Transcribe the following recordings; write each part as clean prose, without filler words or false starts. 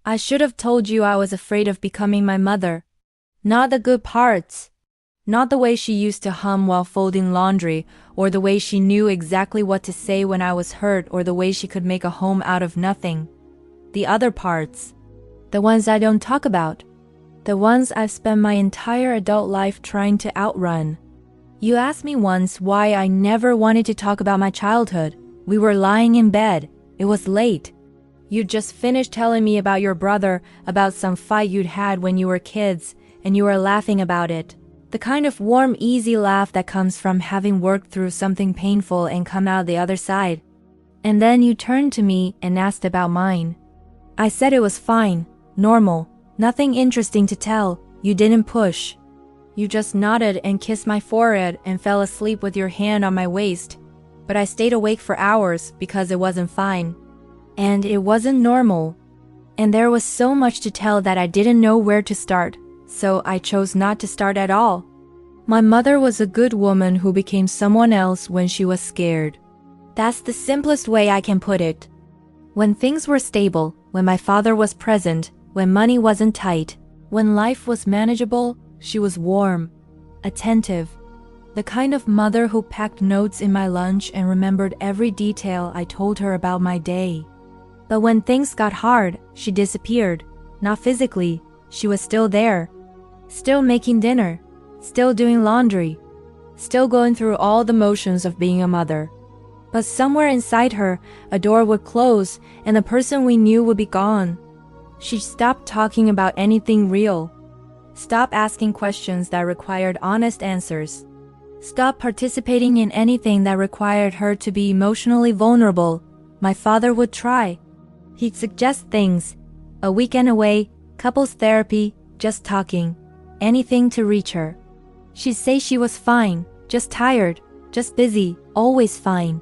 I should have told you I was afraid of becoming my mother. Not the good parts. Not the way she used to hum while folding laundry, or the way she knew exactly what to say when I was hurt, or the way she could make a home out of nothing. The other parts. The ones I don't talk about. The ones I've spent my entire adult life trying to outrun. You asked me once why I never wanted to talk about my childhood. We were lying in bed. It was late. You'd just finished telling me about your brother, about some fight you'd had when you were kids, and you were laughing about it. The kind of warm, easy laugh that comes from having worked through something painful and come out the other side. And then you turned to me and asked about mine. I said it was fine, normal, nothing interesting to tell. You didn't push. You just nodded and kissed my forehead and fell asleep with your hand on my waist. But I stayed awake for hours because it wasn't fine. And it wasn't normal. And there was so much to tell that I didn't know where to start. So I chose not to start at all. My mother was a good woman who became someone else when she was scared. That's the simplest way I can put it. When things were stable, when my father was present, when money wasn't tight, when life was manageable, she was warm, attentive, the kind of mother who packed notes in my lunch and remembered every detail I told her about my day. But when things got hard, she disappeared. Not physically, she was still there. Still making dinner, still doing laundry, still going through all the motions of being a mother. But somewhere inside her, a door would close and the person we knew would be gone. She stopped talking about anything real. Stopped asking questions that required honest answers. Stopped participating in anything that required her to be emotionally vulnerable. My father would try. He'd suggest things. A weekend away, couples therapy, just talking. Anything to reach her. She'd say she was fine, just tired, just busy, always fine.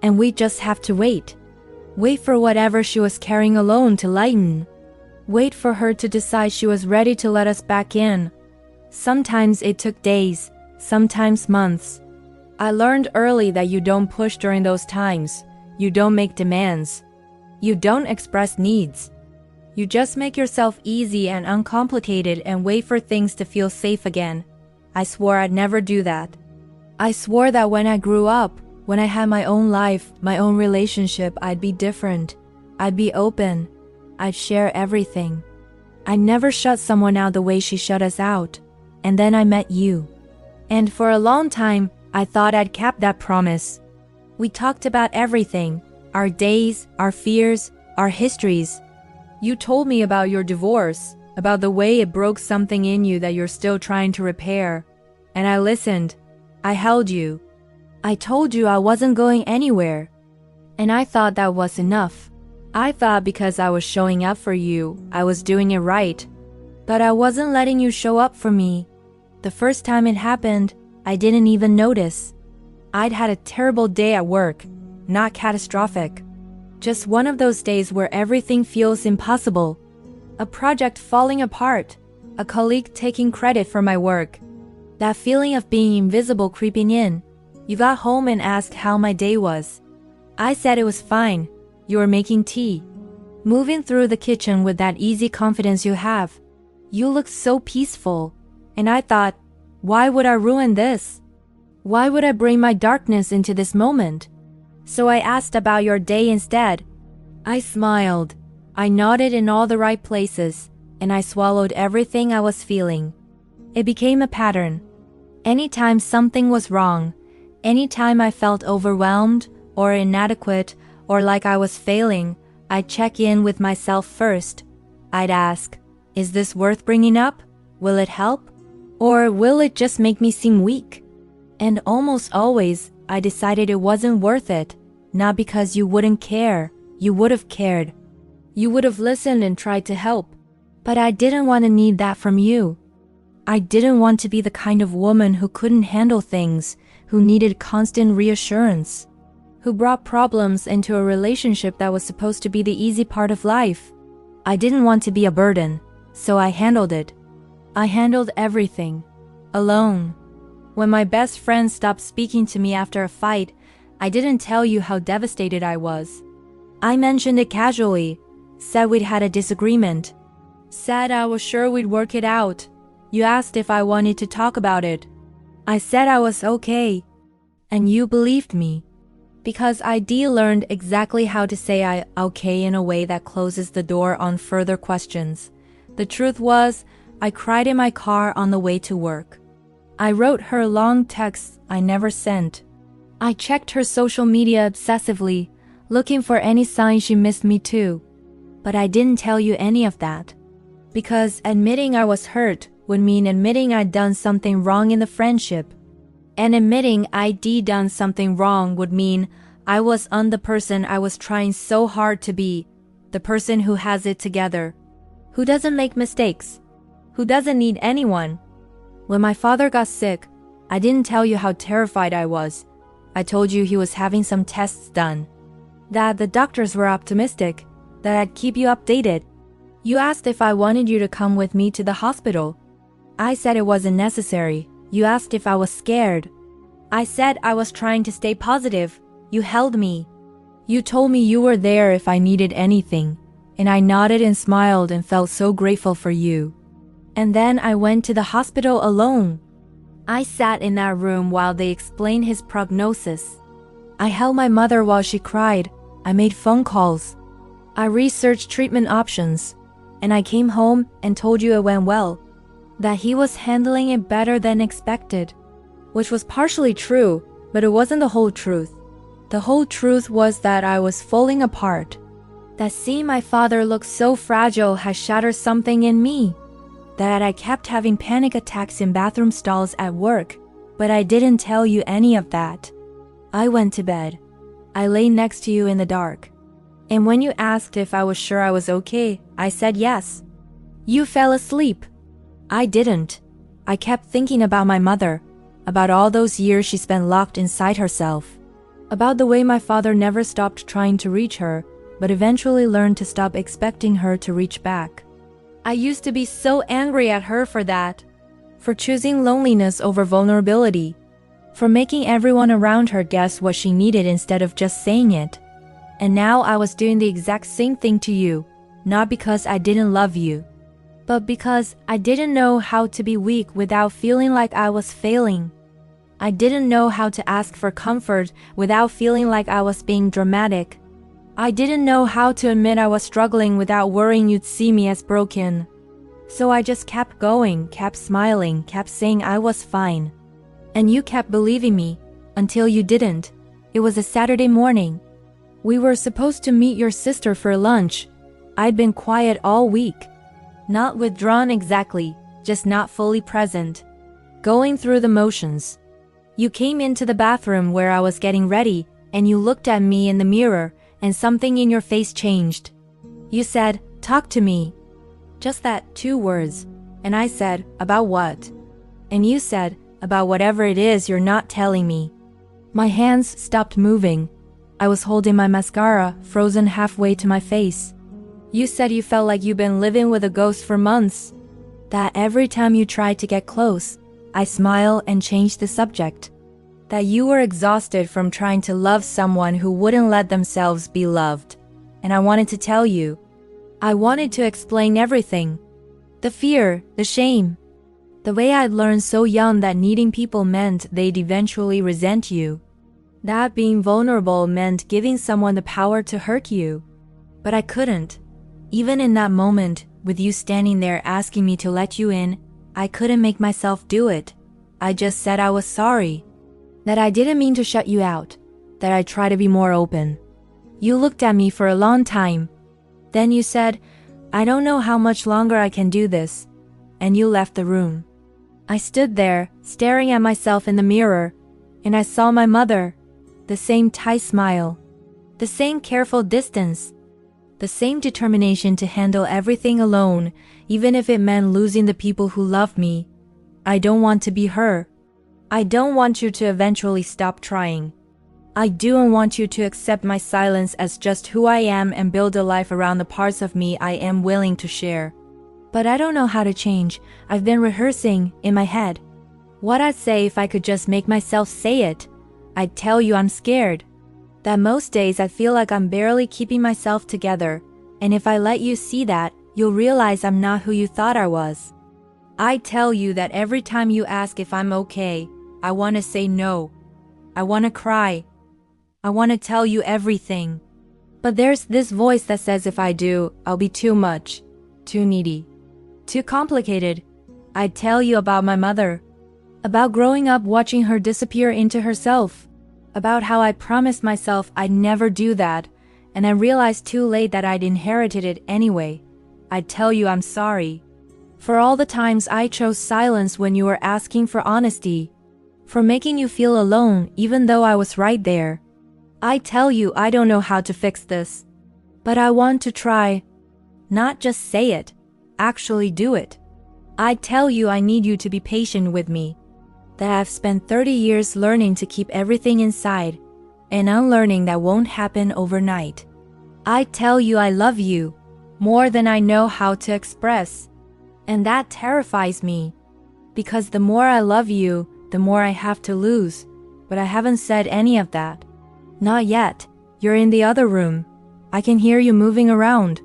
And we'd just have to wait. Wait for whatever she was carrying alone to lighten. Wait for her to decide she was ready to let us back in. Sometimes it took days, sometimes months. I learned early that you don't push during those times. You don't make demands. You don't express needs. You just make yourself easy and uncomplicated and wait for things to feel safe again. I swore I'd never do that. I swore that when I grew up, when I had my own life, my own relationship, I'd be different. I'd be open. I'd share everything. I never shut someone out the way she shut us out. And then I met you. And for a long time, I thought I'd kept that promise. We talked about everything. Our days, our fears, our histories. You told me about your divorce, about the way it broke something in you that you're still trying to repair. And I listened. I held you. I told you I wasn't going anywhere. And I thought that was enough. I thought because I was showing up for you, I was doing it right. But I wasn't letting you show up for me. The first time it happened, I didn't even notice. I'd had a terrible day at work, not catastrophic. Just one of those days where everything feels impossible. A project falling apart. A colleague taking credit for my work. That feeling of being invisible creeping in. You got home and asked how my day was. I said it was fine. You were making tea. Moving through the kitchen with that easy confidence you have. You looked so peaceful. And I thought, why would I ruin this? Why would I bring my darkness into this moment? So I asked about your day instead. I smiled. I nodded in all the right places, and I swallowed everything I was feeling. It became a pattern. Anytime something was wrong, anytime I felt overwhelmed or inadequate or like I was failing, I'd check in with myself first. I'd ask, is this worth bringing up? Will it help? Or will it just make me seem weak? And almost always, I decided it wasn't worth it. Not because you wouldn't care. You would have cared. You would have listened and tried to help. But I didn't want to need that from you. I didn't want to be the kind of woman who couldn't handle things, who needed constant reassurance, who brought problems into a relationship that was supposed to be the easy part of life. I didn't want to be a burden, so I handled it. I handled everything, alone. When my best friend stopped speaking to me after a fight, I didn't tell you how devastated I was. I mentioned it casually, Said we'd had a disagreement. Said I was sure we'd work it out. You asked if I wanted to talk about it. I said I was okay. And you believed me. Because I learned exactly how to say I okay in a way that closes the door on further questions. The truth was, I cried in my car on the way to work. I wrote her long texts I never sent. I checked her social media obsessively, looking for any sign she missed me too. But I didn't tell you any of that. Because admitting I was hurt would mean admitting I'd done something wrong in the friendship. And admitting I'd done something wrong would mean I was the person I was trying so hard to be, the person who has it together, who doesn't make mistakes, who doesn't need anyone. When my father got sick, I didn't tell you how terrified I was. I told you he was having some tests done, that the doctors were optimistic, that I'd keep you updated. You asked if I wanted you to come with me to the hospital. I said it wasn't necessary. You asked if I was scared. I said I was trying to stay positive. You held me. You told me you were there if I needed anything, and I nodded and smiled and felt so grateful for you. And then I went to the hospital alone. I sat in that room while they explained his prognosis. I held my mother while she cried. I made phone calls. I researched treatment options, and I came home and told you it went well, that he was handling it better than expected, which was partially true, but it wasn't the whole truth. The whole truth was that I was falling apart, that seeing my father look so fragile had shattered something in me, that I kept having panic attacks in bathroom stalls at work, but I didn't tell you any of that. I went to bed. I lay next to you in the dark. And when you asked if I was sure I was okay, I said yes. You fell asleep. I didn't. I kept thinking about my mother, about all those years she spent locked inside herself, about the way my father never stopped trying to reach her, but eventually learned to stop expecting her to reach back. I used to be so angry at her for that, for choosing loneliness over vulnerability, for making everyone around her guess what she needed instead of just saying it. And now I was doing the exact same thing to you, not because I didn't love you, but because I didn't know how to be weak without feeling like I was failing. I didn't know how to ask for comfort without feeling like I was being dramatic. I didn't know how to admit I was struggling without worrying you'd see me as broken. So I just kept going, kept smiling, kept saying I was fine. And you kept believing me, until you didn't. It was a Saturday morning. We were supposed to meet your sister for lunch. I'd been quiet all week. Not withdrawn exactly, just not fully present. Going through the motions. You came into the bathroom where I was getting ready, and you looked at me in the mirror, and something in your face changed. You said, "Talk to me." Just that 2 words. And I said, "About what?" And you said, "About whatever it is you're not telling me." My hands stopped moving. I was holding my mascara, frozen halfway to my face. You said you felt like you'd been living with a ghost for months. That every time you tried to get close, I smile and change the subject. That you were exhausted from trying to love someone who wouldn't let themselves be loved. And I wanted to tell you. I wanted to explain everything. The fear, the shame. The way I'd learned so young that needing people meant they'd eventually resent you. That being vulnerable meant giving someone the power to hurt you. But I couldn't. Even in that moment, with you standing there asking me to let you in, I couldn't make myself do it. I just said I was sorry. That I didn't mean to shut you out. That I'd try to be more open. You looked at me for a long time. Then you said, "I don't know how much longer I can do this." And you left the room. I stood there, staring at myself in the mirror, and I saw my mother. The same tight smile, the same careful distance, the same determination to handle everything alone, even if it meant losing the people who love me. I don't want to be her. I don't want you to eventually stop trying. I don't want you to accept my silence as just who I am and build a life around the parts of me I am willing to share. But I don't know how to change. I've been rehearsing in my head what I'd say if I could just make myself say it. I'd tell you I'm scared. That most days I feel like I'm barely keeping myself together, And if I let you see that, you'll realize I'm not who you thought I was. I tell you that every time you ask if I'm okay, I want to say no. I want to cry. I want to tell you everything. But there's this voice that says if I do, I'll be too much, too needy, too complicated. I'd tell you about my mother, about growing up watching her disappear into herself, about how I promised myself I'd never do that, and I realized too late that I'd inherited it anyway. I'd tell you I'm sorry for all the times I chose silence when you were asking for honesty, for making you feel alone even though I was right there. I tell you I don't know how to fix this, but I want to try. Not just say it, actually do it. I tell you I need you to be patient with me, that I've spent 30 years learning to keep everything inside, and unlearning that won't happen overnight. I tell you I love you, more than I know how to express, and that terrifies me, because the more I love you, the more I have to lose, but I haven't said any of that. Not yet. You're in the other room. I can hear you moving around.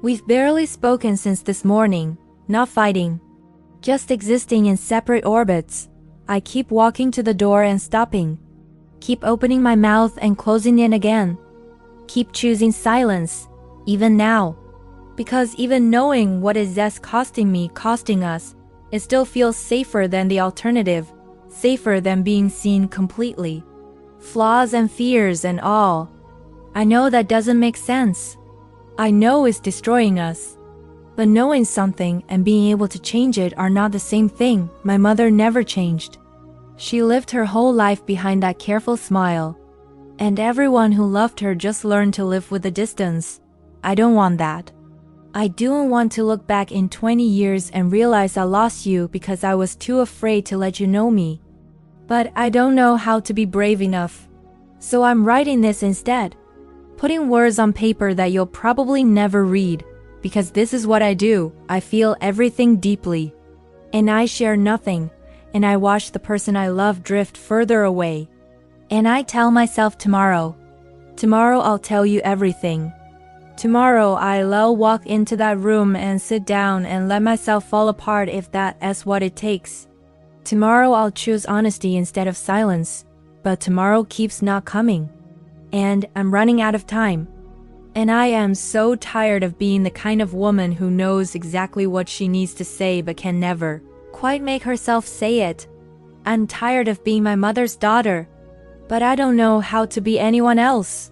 We've barely spoken since this morning, not fighting, just existing in separate orbits. I keep walking to the door and stopping, keep opening my mouth and closing it again, keep choosing silence, even now, because even knowing what is that's costing us, it still feels safer than the alternative, safer than being seen completely. Flaws and fears and all. I know that doesn't make sense. I know it's destroying us. But knowing something and being able to change it are not the same thing. My mother never changed. She lived her whole life behind that careful smile. And everyone who loved her just learned to live with the distance. I don't want that. I don't want to look back in 20 years and realize I lost you because I was too afraid to let you know me. But I don't know how to be brave enough. So I'm writing this instead, putting words on paper that you'll probably never read, because this is what I do. I feel everything deeply, and I share nothing, and I watch the person I love drift further away. And I tell myself tomorrow I'll tell you everything. Tomorrow I'll walk into that room and sit down and let myself fall apart if that's what it takes. Tomorrow I'll choose honesty instead of silence, but tomorrow keeps not coming. And I'm running out of time. And I am so tired of being the kind of woman who knows exactly what she needs to say but can never quite make herself say it. I'm tired of being my mother's daughter, but I don't know how to be anyone else.